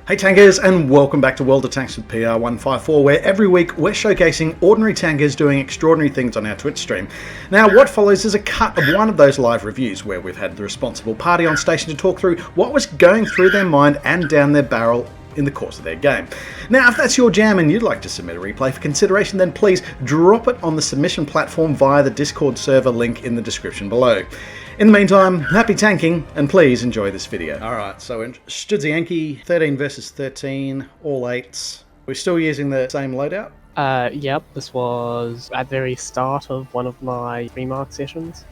Hey tankers, and welcome back to World of Tanks with PR154, where every week we're showcasing ordinary tankers doing extraordinary things on our Twitch stream. Now, what follows is a cut of one of those live reviews, where we've had the responsible party on station to talk through what was going through their mind and down their barrel in the course of their game. Now, if that's your jam and you'd like to submit a replay for consideration, then please drop it on the submission platform via the Discord server link in the description below. In the meantime, happy tanking, and please enjoy this video. Alright, so in Studzianki, 13 versus 13, all 8s. We're still using the same loadout? Yep, this was at the very start of one of my remark sessions.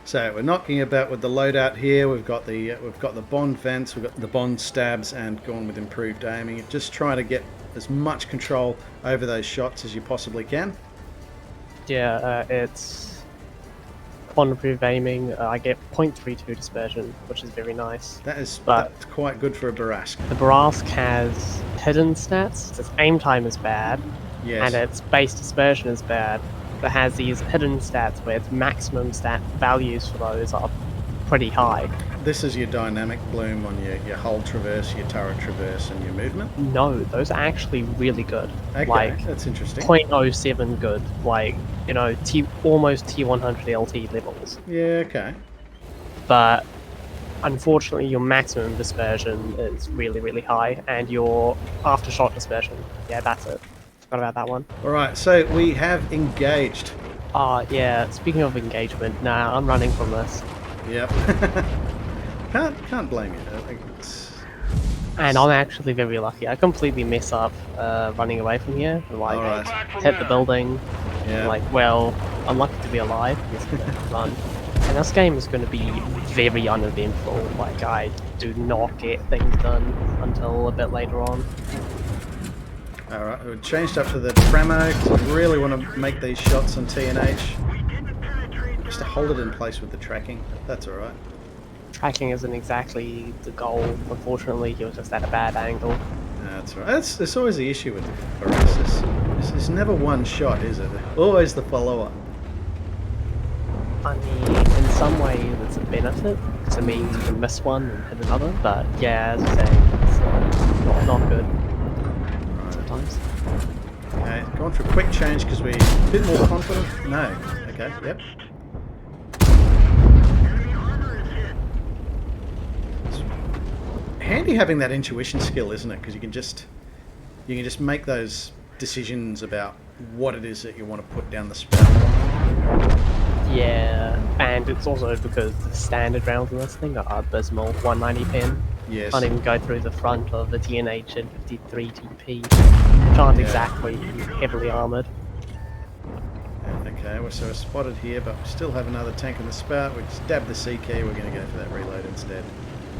So we're knocking about with the loadout here. We've got the bond vents, we've got the bond stabs, and gone with improved aiming. Just trying to get as much control over those shots as you possibly can. Yeah, it's on improved aiming. I get 0.32 dispersion, which is very nice. That's quite good for a Bourrasque. The Bourrasque has hidden stats. Its aim time is bad, yes, and its base dispersion is bad. It has these hidden stats where its maximum stat values for those are pretty high. This is your dynamic bloom on your hull traverse, your turret traverse, and your movement? No, those are actually really good. Okay, like, that's interesting. 0.07 good, like, you know, almost T100 LT levels. Yeah, okay. But unfortunately your maximum dispersion is really, really high, and your aftershock dispersion, yeah, that's it. Forgot about that one. Alright, so we have engaged. Yeah, speaking of engagement, nah, I'm running from this. Yep. Can't blame you. I think and I'm actually very lucky. I completely mess up running away from here. Like, hit the building. Yeah. Like, well, I'm lucky to be alive. Just run. And this game is going to be very uneventful. Like, I do not get things done until a bit later on. Alright, we've changed up to the Pramo because I really want to make these shots on TNH. Just to hold it in place with the tracking. That's alright. Tracking isn't exactly the goal. Unfortunately, he was just at a bad angle. No, that's right. That's always the issue with Bourrasque. It's never one shot, is it? Always the follow-up. I mean, in some ways it's a benefit, because it means you can miss one and hit another, but yeah, as I say, it's not good. Right. Sometimes. Okay, going for a quick change because we're a bit more confident. No. Okay, yep. Handy having that intuition skill, isn't it? Because you can just make those decisions about what it is that you want to put down the spout. Yeah, and it's also because the standard rounds in this thing are abysmal. 190 pen. Yes. Can't even go through the front of the TNH and 53 TP, which aren't exactly heavily armoured. Okay, so we're spotted here, but we still have another tank in the spout. We just dab the C key. We're going to go for that reload instead.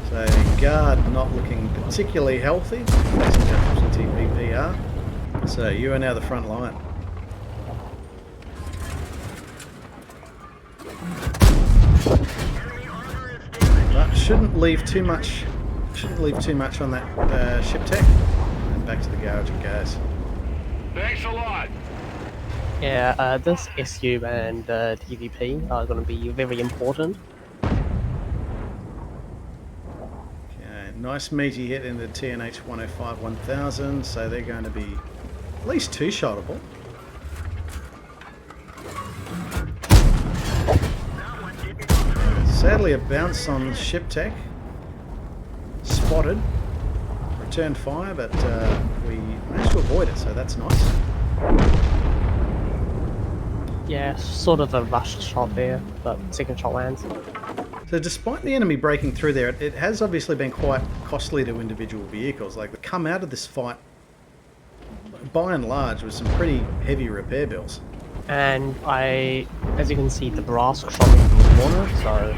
So guard not looking particularly healthy. Facing down some TPPR. So you are now the front line. But shouldn't leave too much. On that ship tech. And back to the garage it goes. Thanks a lot. Yeah, this SU and TVP are going to be very important. Nice meaty hit in the TNH 105 1000, so they're going to be at least two-shottable. Sadly, a bounce on ship tech. Spotted. Returned fire, but we managed to avoid it, so that's nice. Yeah, sort of a rushed shot there, but second shot lands. So despite the enemy breaking through there, it has obviously been quite costly to individual vehicles. Like, they come out of this fight, by and large, with some pretty heavy repair bills. And as you can see, the Bourrasque shot me from the corner, so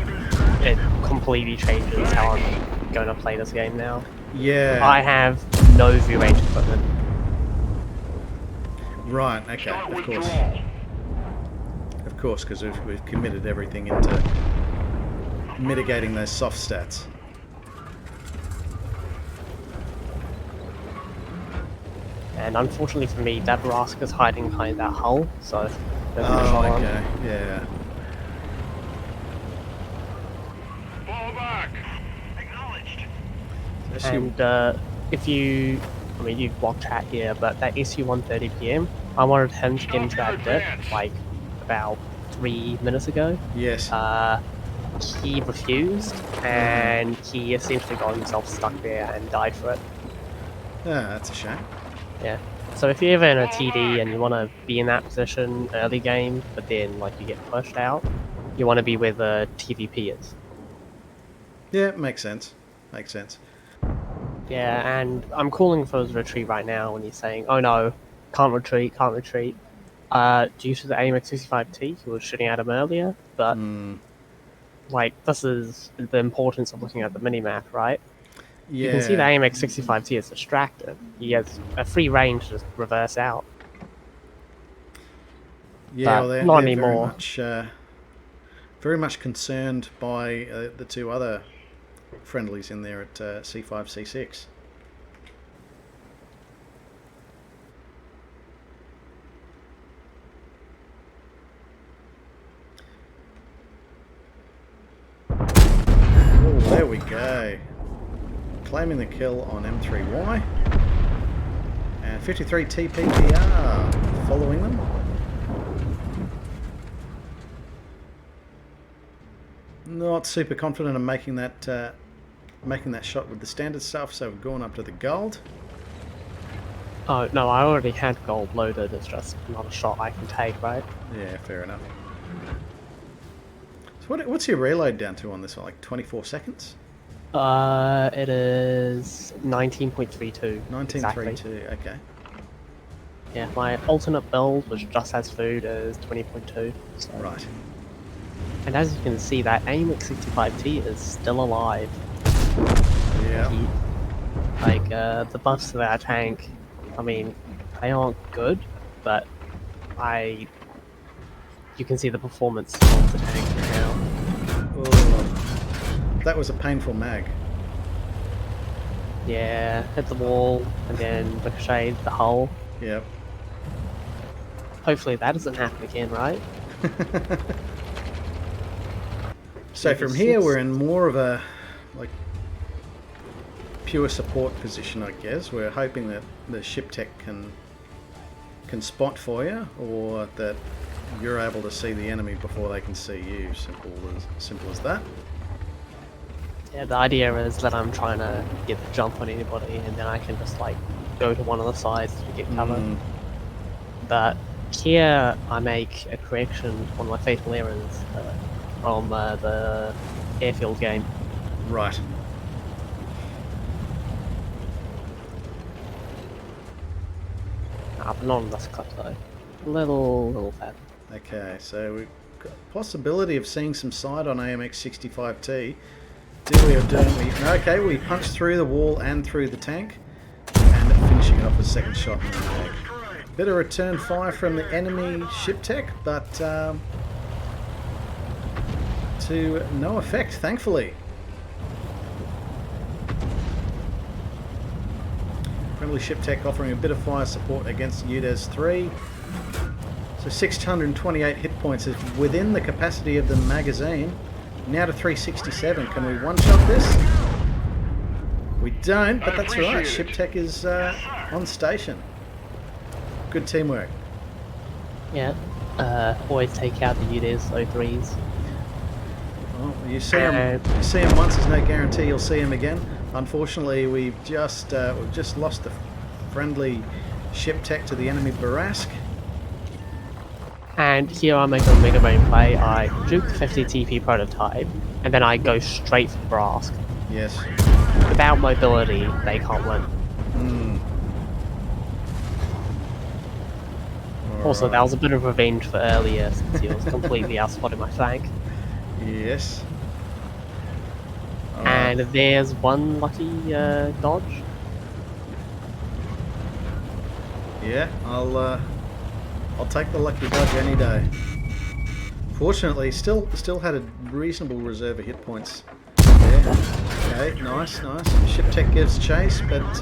it completely changes how I'm going to play this game now. Yeah. I have no VIII equipment. Right, okay, of course. Of course, because we've committed everything into mitigating those soft stats. And unfortunately for me, that Bourrasque is hiding behind that hull, so there's no Oh, shot on. okay, yeah. Fall back. Acknowledged. And if you, I mean, you've blocked chat here, but that issue 1:30 p.m. I wanted him to get into that dip like about 3 minutes ago. Yes. He refused, and he essentially got himself stuck there and died for it. That's a shame. Yeah. So if you're ever in a TD and you want to be in that position early game, but then like you get pushed out, you want to be where the TVP is. Yeah, makes sense. Makes sense. Yeah, and I'm calling for his retreat right now when he's saying, "Oh no, can't retreat, can't retreat." Due to the AMX 65T, who was shooting at him earlier, but like this is the importance of looking at the minimap, right? Yeah. You can see the AMX 65T is distracted. He has a free range to just reverse out. Yeah, But well, not they're anymore. very much concerned by the two other friendlies in there at C5, C6. Oh, there we go. Claiming the kill on M3Y. And 53 TPPR following them. Not super confident in making that shot with the standard stuff, so we've gone up to the gold. Oh no, I already had gold loaded. It's just not a shot I can take, right? Yeah, fair enough. So what's your reload down to on this one? Like 24 seconds? It is 19.32. 19.32, exactly. okay. Yeah, my alternate build, which just has food, is 20.2. So. Right. And as you can see, that AMX 65T is still alive. Yeah. Like, the buffs to that tank, I mean, they aren't good, but you can see the performance of the tank now. Oh, that was a painful mag. Yeah, hit the wall, and then ricocheted the hull. Yep. Hopefully that doesn't happen again, right? So from here we're in more of a like pure support position, I guess. We're hoping that the ship tech can spot for you, or that you're able to see the enemy before they can see you. Simple as that. Yeah, the idea is that I'm trying to get the jump on anybody, and then I can just like go to one of the sides to get cover. But here I make a correction, one of my fatal errors from the airfield game. Right. But not on this clip though. A little fat. Okay, so we've got a possibility of seeing some side on AMX 65T. Do we or don't we? Okay, we punched through the wall and through the tank, and finishing it off with a second shot in the tank. Bit of return fire from the enemy ship tech, but to no effect, thankfully. Friendly ship tech offering a bit of fire support against UDES 3. So 628 hit points is within the capacity of the magazine. Now to 367. Can we one-shot this? We don't, but that's right. Ship tech is on station. Good teamwork. Yeah. Always take out the UDES 03s. Well, you see him once, there's no guarantee you'll see him again. Unfortunately, we've just lost the friendly ship tech to the enemy Bourrasque. And here I make a Mega Brain play. I juke 50 TP prototype, and then I go straight for Bourrasque. Yes. Without mobility, they can't win. Also, that was a bit of revenge for earlier, since he was completely outspotted my flank. Yes. And there's one lucky dodge. Yeah, I'll take the lucky dodge any day. Fortunately, still had a reasonable reserve of hit points. Yeah. Okay, nice. Ship tech gives chase, but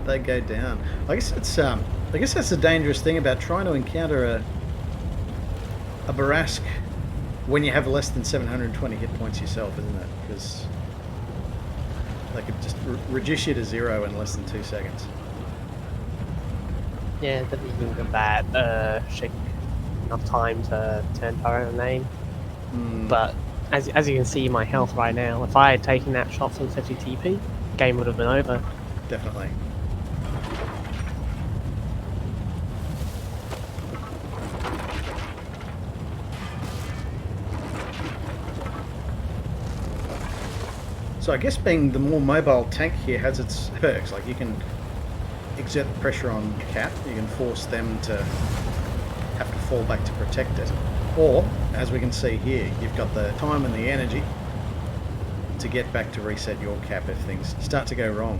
they go down. I guess that's the dangerous thing about trying to encounter a Bourrasque when you have less than 720 hit points yourself, isn't it? Because They could just reduce you to 0 in less than 2 seconds. Yeah, didn't even get that shake enough time to turn turret and aim. But as you can see my health right now, if I had taken that shot from 50 TP, game would have been over. Definitely. So I guess being the more mobile tank here has its perks. Like you can exert the pressure on Cap, you can force them to have to fall back to protect it. Or, as we can see here, you've got the time and the energy to get back to reset your Cap if things start to go wrong.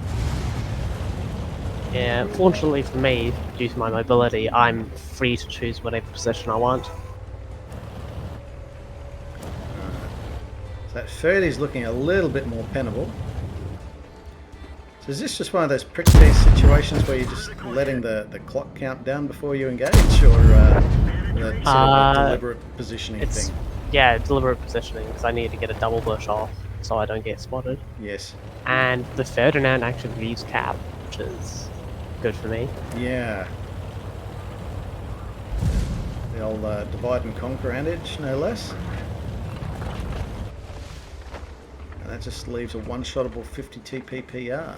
Yeah, fortunately for me, due to my mobility, I'm free to choose whatever position I want. So that 30 is looking a little bit more pennable. So is this just one of those prick piece situations where you're just letting the clock count down before you engage, or the sort of a deliberate positioning thing? Yeah, deliberate positioning, because I need to get a double bush off so I don't get spotted. Yes. And the Ferdinand actually leaves Cap, which is good for me. Yeah. The old divide and conquer adage, no less. And that just leaves a one-shottable 50 TP PR. Yeah.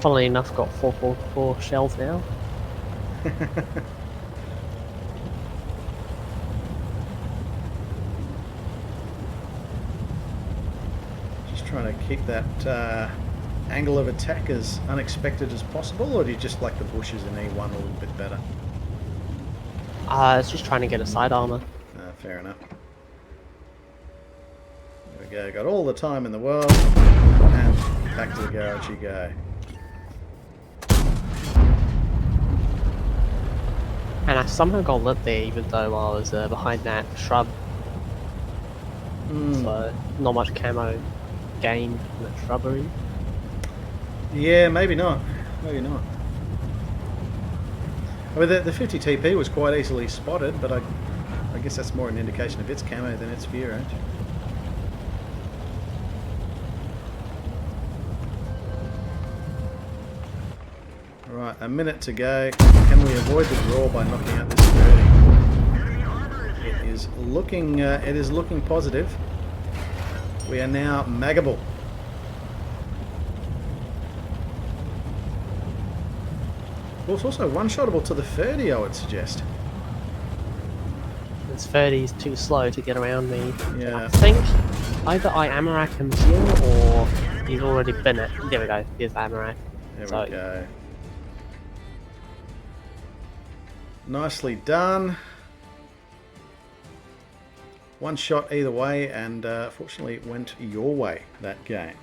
Funnily enough, got 444 shells now. Just trying to keep that angle of attack as unexpected as possible, or do you just like the bushes in E1 a little bit better? It's just trying to get a side armor. Fair enough. There we go, got all the time in the world, and back to the garage you go. And I somehow got lit there even though I was behind that shrub. So, not much camo gained from the shrubbery. Yeah, maybe not. Maybe not. I mean, the 50 TP was quite easily spotted, but I guess that's more an indication of its camo than its view range. Right, a minute to go. Can we avoid the draw by knocking out this 30? It is looking positive. We are now maggable. Well, it's also one-shottable to the 30, I would suggest. This 30 is too slow to get around me. Yeah. I think either I Amarak him here or he's already been it. There we go, here's Amarak. There we go. Nicely done. One shot either way, and fortunately it went your way that game.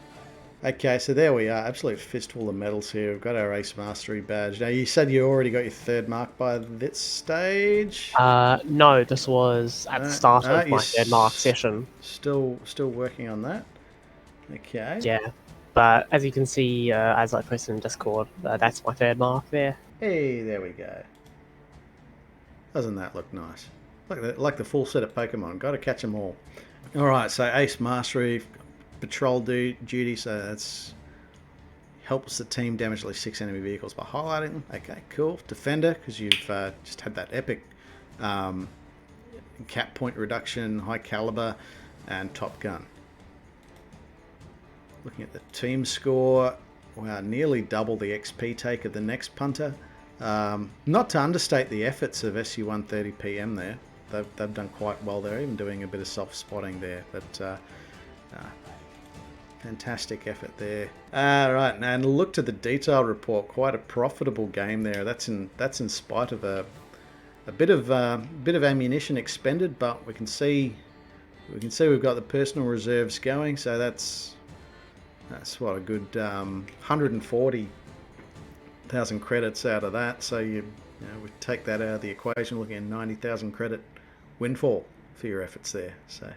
Okay, so there we are. Absolute fistful of medals here. We've got our Ace Mastery badge. Now, you said you already got your 3rd mark by this stage? No, this was at the start of my 3rd mark session. Still working on that? Okay. Yeah, but as you can see, as I posted in Discord, that's my 3rd mark there. Hey, there we go. Doesn't that look nice? Like the full set of Pokemon. Got to catch them all. Alright, so Ace Mastery, patrol duty, so that's helps the team damage at least 6 enemy vehicles by highlighting them. Okay, cool. Defender, because you've just had that epic cap point reduction, high caliber, and Top Gun. Looking at the team score, wow, nearly double the XP take of the next punter. Not to understate the efforts of SU-130 PM there. They've done quite well there, even doing a bit of soft spotting there. But fantastic effort there. Right, and look to the detail report. Quite a profitable game there. That's in spite of a bit of ammunition expended, but we can see we've got the personal reserves going. So that's what, a good 140,000 credits out of that. So we take that out of the equation, looking at 90,000 credit windfall for your efforts there. So.